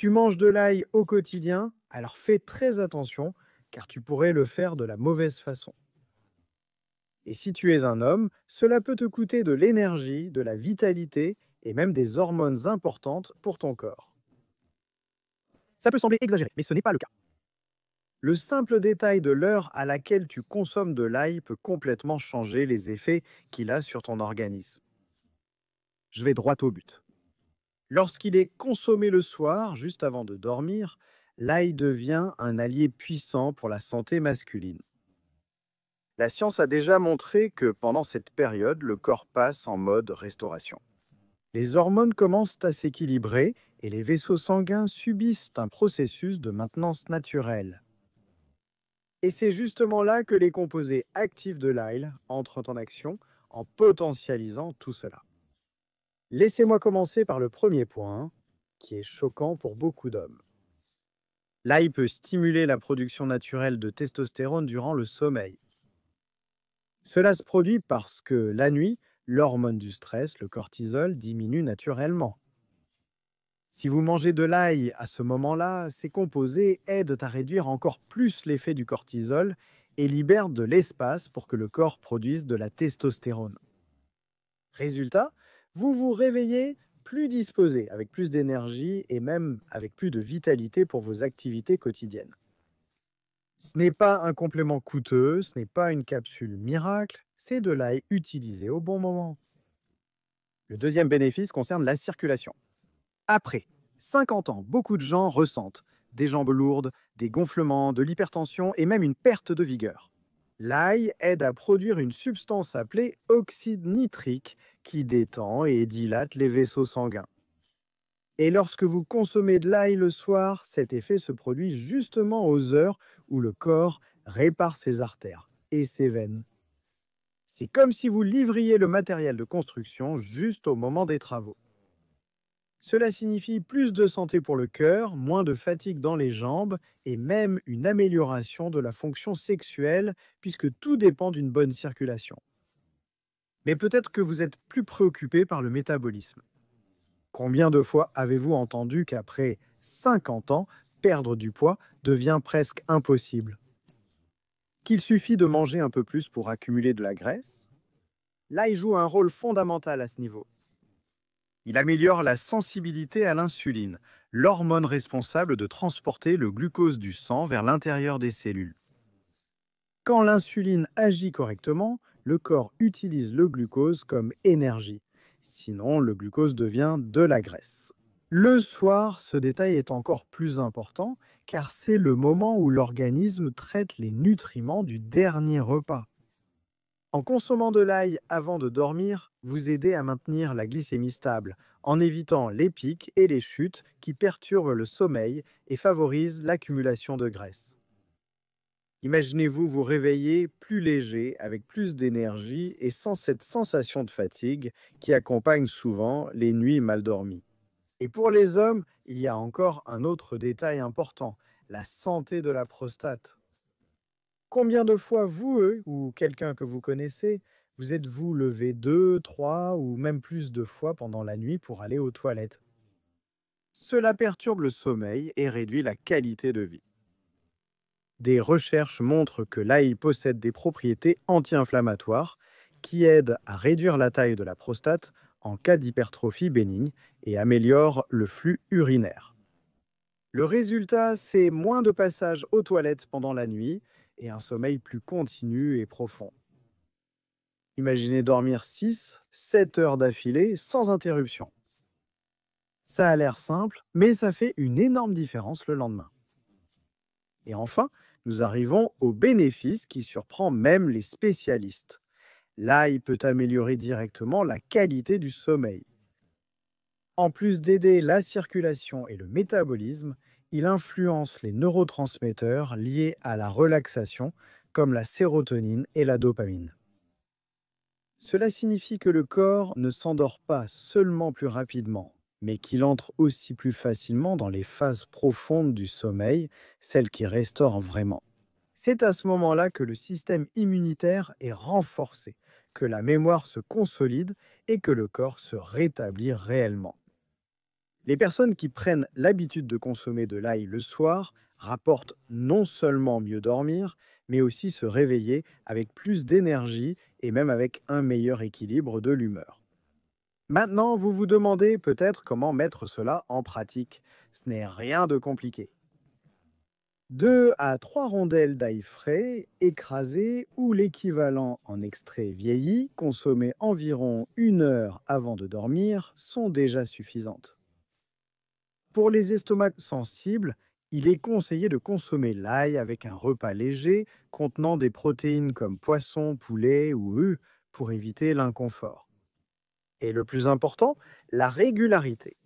tu manges de l'ail au quotidien, alors fais très attention, car tu pourrais le faire de la mauvaise façon. Et si tu es un homme, cela peut te coûter de l'énergie, de la vitalité et même des hormones importantes pour ton corps. Ça peut sembler exagéré, mais ce n'est pas le cas. Le simple détail de l'heure à laquelle tu consommes de l'ail peut complètement changer les effets qu'il a sur ton organisme. Je vais droit au but. Lorsqu'il est consommé le soir, juste avant de dormir, l'ail devient un allié puissant pour la santé masculine. La science a déjà montré que pendant cette période, le corps passe en mode restauration. Les hormones commencent à s'équilibrer et les vaisseaux sanguins subissent un processus de maintenance naturelle. Et c'est justement là que les composés actifs de l'ail entrent en action en potentialisant tout cela. Laissez-moi commencer par le premier point, qui est choquant pour beaucoup d'hommes. L'ail peut stimuler la production naturelle de testostérone durant le sommeil. Cela se produit parce que la nuit, l'hormone du stress, le cortisol, diminue naturellement. Si vous mangez de l'ail à ce moment-là, ces composés aident à réduire encore plus l'effet du cortisol et libèrent de l'espace pour que le corps produise de la testostérone. Résultat, vous vous réveillez plus disposé, avec plus d'énergie et même avec plus de vitalité pour vos activités quotidiennes. Ce n'est pas un complément coûteux, ce n'est pas une capsule miracle, c'est de l'ail utilisé au bon moment. Le deuxième bénéfice concerne la circulation. Après 50 ans, beaucoup de gens ressentent des jambes lourdes, des gonflements, de l'hypertension et même une perte de vigueur. L'ail aide à produire une substance appelée oxyde nitrique qui détend et dilate les vaisseaux sanguins. Et lorsque vous consommez de l'ail le soir, cet effet se produit justement aux heures où le corps répare ses artères et ses veines. C'est comme si vous livriez le matériel de construction juste au moment des travaux. Cela signifie plus de santé pour le cœur, moins de fatigue dans les jambes et même une amélioration de la fonction sexuelle puisque tout dépend d'une bonne circulation. Mais peut-être que vous êtes plus préoccupé par le métabolisme. Combien de fois avez-vous entendu qu'après 50 ans, perdre du poids devient presque impossible? Qu'il suffit de manger un peu plus pour accumuler de la graisse? Là, il joue un rôle fondamental à ce niveau. Il améliore la sensibilité à l'insuline, l'hormone responsable de transporter le glucose du sang vers l'intérieur des cellules. Quand l'insuline agit correctement, le corps utilise le glucose comme énergie. Sinon, le glucose devient de la graisse. Le soir, ce détail est encore plus important car c'est le moment où l'organisme traite les nutriments du dernier repas. En consommant de l'ail avant de dormir, vous aidez à maintenir la glycémie stable, en évitant les pics et les chutes qui perturbent le sommeil et favorisent l'accumulation de graisse. Imaginez-vous vous réveiller plus léger, avec plus d'énergie et sans cette sensation de fatigue qui accompagne souvent les nuits mal dormies. Et pour les hommes, il y a encore un autre détail important, la santé de la prostate. Combien de fois vous, ou quelqu'un que vous connaissez, vous êtes-vous levé 2, 3 ou même plus de fois pendant la nuit pour aller aux toilettes? Cela perturbe le sommeil et réduit la qualité de vie. Des recherches montrent que l'ail possède des propriétés anti-inflammatoires qui aident à réduire la taille de la prostate en cas d'hypertrophie bénigne et améliorent le flux urinaire. Le résultat, c'est moins de passages aux toilettes pendant la nuit et un sommeil plus continu et profond. Imaginez dormir 6, 7 heures d'affilée sans interruption. Ça a l'air simple, mais ça fait une énorme différence le lendemain. Et enfin, nous arrivons au bénéfice qui surprend même les spécialistes. L'ail peut améliorer directement la qualité du sommeil. En plus d'aider la circulation et le métabolisme, il influence les neurotransmetteurs liés à la relaxation, comme la sérotonine et la dopamine. Cela signifie que le corps ne s'endort pas seulement plus rapidement, mais qu'il entre aussi plus facilement dans les phases profondes du sommeil, celles qui restaurent vraiment. C'est à ce moment-là que le système immunitaire est renforcé, que la mémoire se consolide et que le corps se rétablit réellement. Les personnes qui prennent l'habitude de consommer de l'ail le soir rapportent non seulement mieux dormir, mais aussi se réveiller avec plus d'énergie et même avec un meilleur équilibre de l'humeur. Maintenant, vous vous demandez peut-être comment mettre cela en pratique. Ce n'est rien de compliqué. 2 à 3 rondelles d'ail frais, écrasées ou l'équivalent en extrait vieilli, consommées environ 1 heure avant de dormir, sont déjà suffisantes. Pour les estomacs sensibles, il est conseillé de consommer l'ail avec un repas léger contenant des protéines comme poisson, poulet ou œufs pour éviter l'inconfort. Et le plus important, la régularité.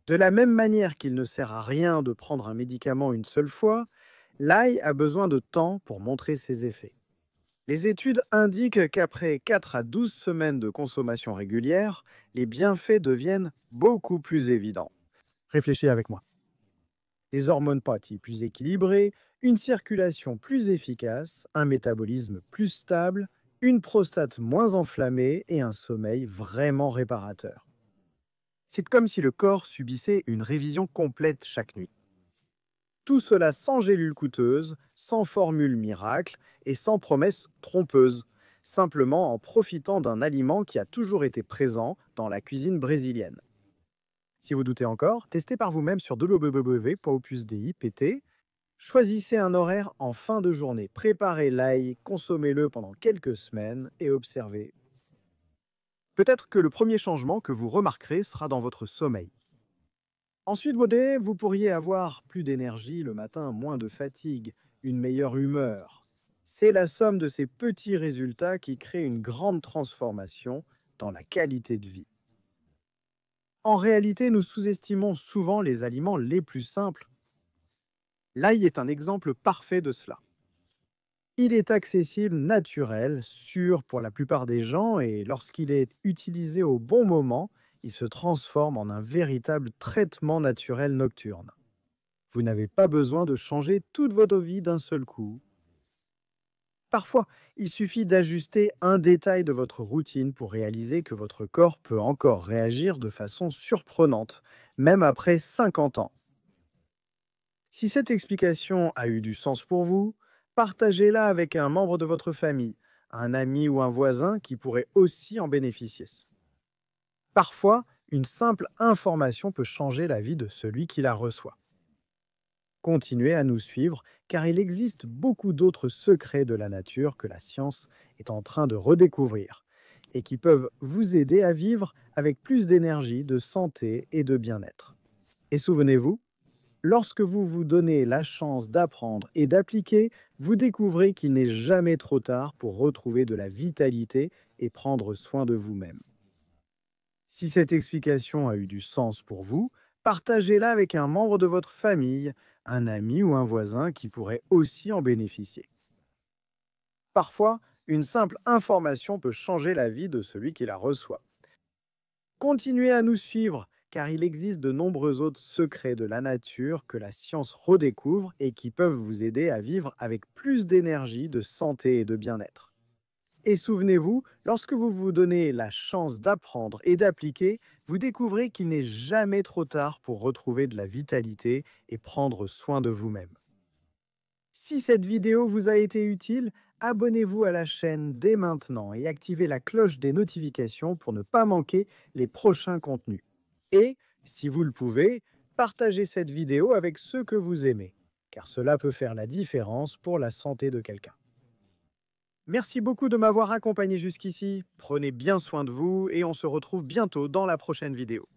De la même manière qu'il ne sert à rien de prendre un médicament une seule fois, l'ail a besoin de temps pour montrer ses effets. Les études indiquent qu'après 4 à 12 semaines de consommation régulière, les bienfaits deviennent beaucoup plus évidents. Réfléchis avec moi. Des hormones pâtis plus équilibrées, une circulation plus efficace, un métabolisme plus stable, une prostate moins enflammée et un sommeil vraiment réparateur. C'est comme si le corps subissait une révision complète chaque nuit. Tout cela sans gélules coûteuses, sans formule miracle et sans promesses trompeuses, simplement en profitant d'un aliment qui a toujours été présent dans la cuisine brésilienne. Si vous doutez encore, testez par vous-même sur www.opusdi.pt. Choisissez un horaire en fin de journée, préparez l'ail, consommez-le pendant quelques semaines et observez. Peut-être que le premier changement que vous remarquerez sera dans votre sommeil. Ensuite, vous pourriez avoir plus d'énergie le matin, moins de fatigue, une meilleure humeur. C'est la somme de ces petits résultats qui crée une grande transformation dans la qualité de vie. En réalité, nous sous-estimons souvent les aliments les plus simples. L'ail est un exemple parfait de cela. Il est accessible, naturel, sûr pour la plupart des gens et lorsqu'il est utilisé au bon moment, il se transforme en un véritable traitement naturel nocturne. Vous n'avez pas besoin de changer toute votre vie d'un seul coup. Parfois, il suffit d'ajuster un détail de votre routine pour réaliser que votre corps peut encore réagir de façon surprenante, même après 50 ans. Si cette explication a eu du sens pour vous, partagez-la avec un membre de votre famille, un ami ou un voisin qui pourrait aussi en bénéficier. Parfois, une simple information peut changer la vie de celui qui la reçoit. Continuez à nous suivre car il existe beaucoup d'autres secrets de la nature que la science est en train de redécouvrir et qui peuvent vous aider à vivre avec plus d'énergie, de santé et de bien-être. Et souvenez-vous, lorsque vous vous donnez la chance d'apprendre et d'appliquer, vous découvrez qu'il n'est jamais trop tard pour retrouver de la vitalité et prendre soin de vous-même. Si cette explication a eu du sens pour vous, partagez-la avec un membre de votre famille, un ami ou un voisin qui pourrait aussi en bénéficier. Parfois, une simple information peut changer la vie de celui qui la reçoit. Continuez à nous suivre, car il existe de nombreux autres secrets de la nature que la science redécouvre et qui peuvent vous aider à vivre avec plus d'énergie, de santé et de bien-être. Et souvenez-vous, lorsque vous vous donnez la chance d'apprendre et d'appliquer, vous découvrez qu'il n'est jamais trop tard pour retrouver de la vitalité et prendre soin de vous-même. Si cette vidéo vous a été utile, abonnez-vous à la chaîne dès maintenant et activez la cloche des notifications pour ne pas manquer les prochains contenus. Et, si vous le pouvez, partagez cette vidéo avec ceux que vous aimez, car cela peut faire la différence pour la santé de quelqu'un. Merci beaucoup de m'avoir accompagné jusqu'ici. Prenez bien soin de vous et on se retrouve bientôt dans la prochaine vidéo.